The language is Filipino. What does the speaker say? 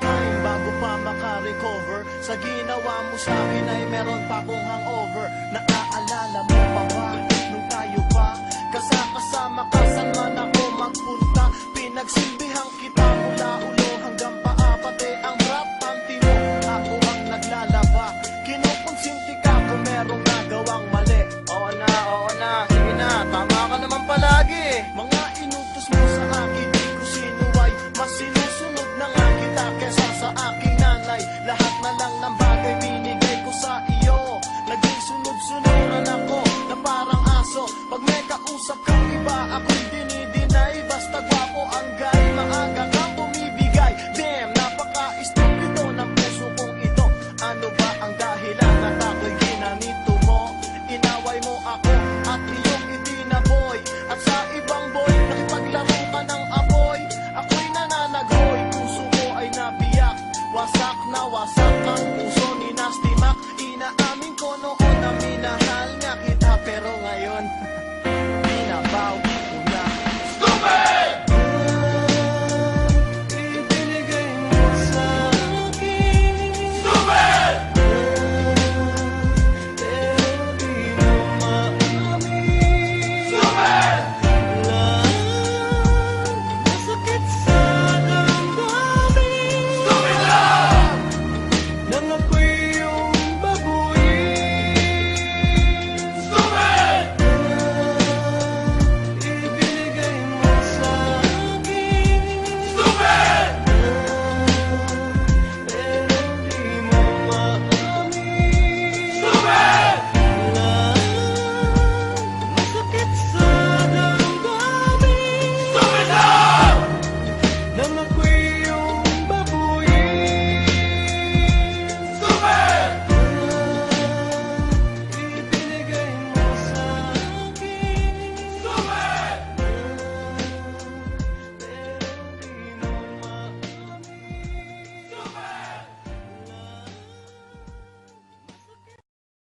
time bago pa makarecover. Sa ginawa mo sa akin ay meron pa akong hangover. Naaalala mo pa ba nung tayo pa kasama ka, saan man ako magpunta? Pinagsilbihan kita mula ulo hanggang paa, pati ang rap panty mo ako ang naglalaba. Kinukonsinti ka kung merong nagawang mali. Oo na, sige na, tama ka naman palagi. Mga inutos mo sa akin, di ko sinuway. Mas sinusunod na nga kita kesa sa aking nanay. Lahat na lang ng bagay binigay ko sa iyo. Naging sunod-sunuran ako na parang aso. Pag may kausap kang iba, ako'y dinidinay. Basta gwapo ang guy, maaga kang bumibigay. Damn, napaka-estupido ng puso kong ito. Ano ba ang dahilan at ako'y ginanito mo? Inaway mo ako at iyong itinaboy. At sa ibang boy, nakipaglaro ka ng apoy. Ako'y nananagoy, puso ko ay nabiyak. Wasak na wasak ang